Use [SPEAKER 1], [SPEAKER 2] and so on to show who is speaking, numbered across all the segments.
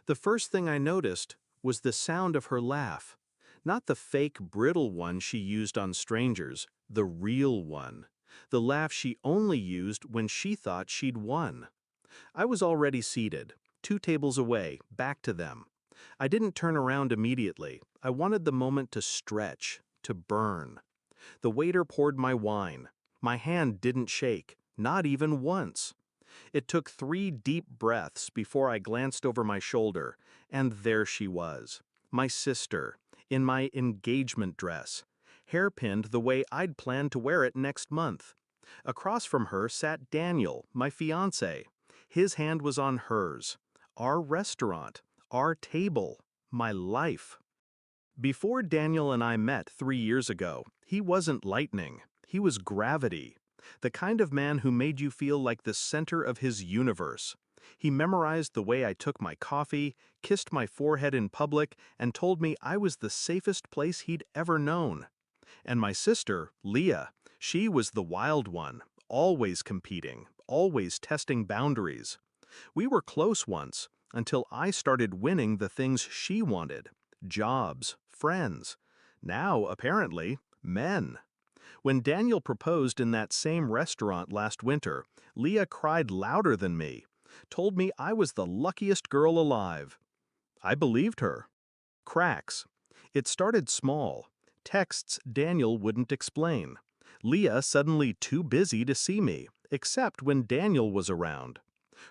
[SPEAKER 1] The first thing I noticed was the sound of her laugh. Not the fake, brittle one she used on strangers, the real one. The laugh she only used when she thought she'd won. I was already seated, 2 tables away, back to them. I didn't turn around immediately. I wanted the moment to stretch, to burn. The waiter poured my wine. My hand didn't shake, not even once. It took 3 deep breaths before I glanced over my shoulder, and there she was, my sister, in my engagement dress, hairpinned the way I'd planned to wear it next month. Across from her sat Daniel, my fiancé. His hand was on hers. Our restaurant, our table, my life. Before Daniel and I met 3 years ago, he wasn't lightning. He was gravity. The kind of man who made you feel like the center of his universe. He memorized the way I took my coffee, kissed my forehead in public, and told me I was the safest place he'd ever known. And my sister, Leah, she was the wild one, always competing, always testing boundaries. We were close once, until I started winning the things she wanted. Jobs, friends. Now, apparently, men. When Daniel proposed in that same restaurant last winter, Leah cried louder than me, told me I was the luckiest girl alive. I believed her. Cracks. It started small. Texts Daniel wouldn't explain. Leah suddenly too busy to see me, except when Daniel was around.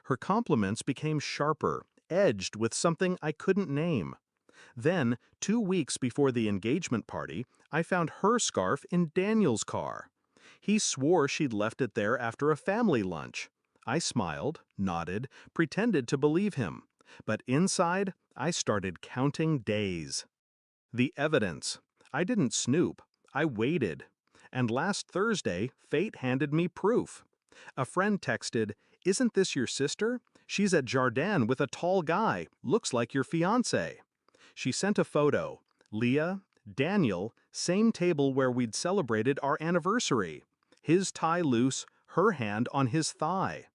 [SPEAKER 1] Her compliments became sharper, edged with something I couldn't name. Then, 2 weeks before the engagement party, I found her scarf in Daniel's car. He swore she'd left it there after a family lunch. I smiled, nodded, pretended to believe him. But inside, I started counting days. The evidence. I didn't snoop. I waited. And last Thursday, fate handed me proof. A friend texted, "Isn't this your sister? She's at Jardin with a tall guy. Looks like your fiancé." She sent a photo. Leah, Daniel, same table where we'd celebrated our anniversary. His tie loose, her hand on his thigh.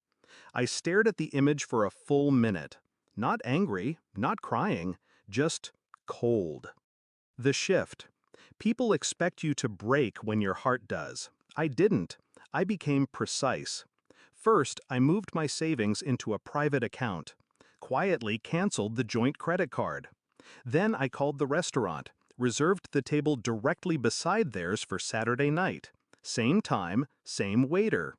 [SPEAKER 1] I stared at the image for a full minute. Not angry, not crying, just cold. The shift. People expect you to break when your heart does. I didn't. I became precise. First, I moved my savings into a private account. Quietly canceled the joint credit card. Then I called the restaurant, reserved the table directly beside theirs for Saturday night. Same time, same waiter.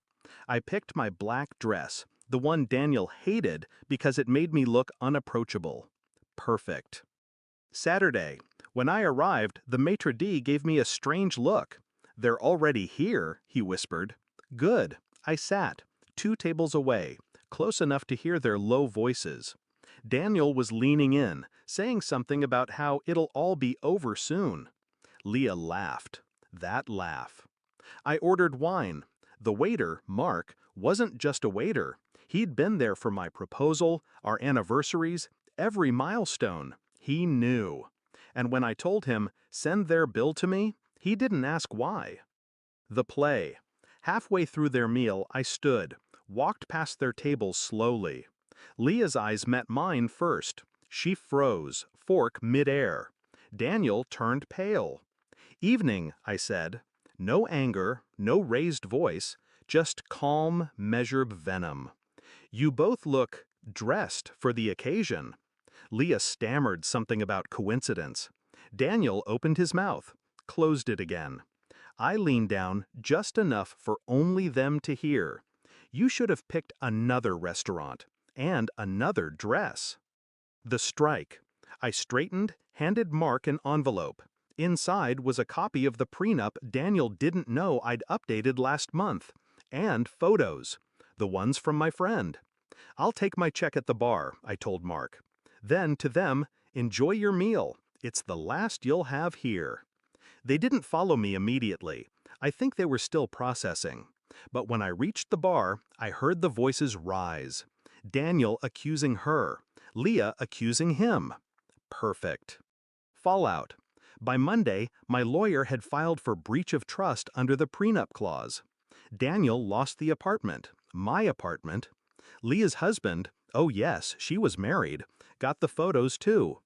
[SPEAKER 1] I picked my black dress, the one Daniel hated because it made me look unapproachable. Perfect. Saturday. When I arrived, the maitre d' gave me a strange look. "They're already here," he whispered. Good. I sat, 2 tables away, close enough to hear their low voices. Daniel was leaning in, saying something about how it'll all be over soon. Leah laughed. That laugh. I ordered wine. The waiter, Mark, wasn't just a waiter. He'd been there for my proposal, our anniversaries, every milestone. He knew. And when I told him, "Send their bill to me," he didn't ask why. The play. Halfway through their meal, I stood, walked past their table slowly. Leah's eyes met mine first. She froze, fork midair. Daniel turned pale. "Evening," I said. No anger, no raised voice, just calm, measured venom. "You both look dressed for the occasion." Leah stammered something about coincidence. Daniel opened his mouth, closed it again. I leaned down just enough for only them to hear. "You should have picked another restaurant. And another dress." The strike. I straightened, handed Mark an envelope. Inside was a copy of the prenup Daniel didn't know I'd updated last month. And photos. The ones from my friend. "I'll take my check at the bar," I told Mark. Then to them, "Enjoy your meal. It's the last you'll have here." They didn't follow me immediately. I think they were still processing. But when I reached the bar, I heard the voices rise. Daniel accusing her. Leah accusing him. Perfect. Fallout. By Monday, my lawyer had filed for breach of trust under the prenup clause. Daniel lost the apartment, my apartment. Leah's husband, Oh yes, she was married. Got the photos too.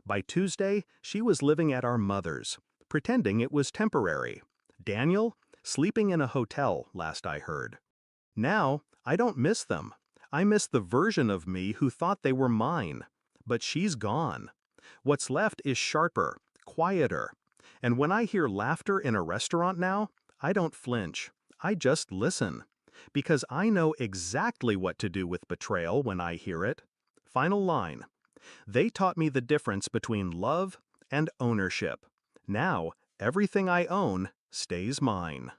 [SPEAKER 1] By Tuesday, she was living at our mother's, pretending it was temporary. Daniel? Sleeping in a hotel, last I heard. Now, I don't miss them. I miss the version of me who thought they were mine. But she's gone. What's left is sharper, quieter. And when I hear laughter in a restaurant now, I don't flinch. I just listen. Because I know exactly what to do with betrayal when I hear it. Final line. They taught me the difference between love and ownership. Now, everything I own stays mine.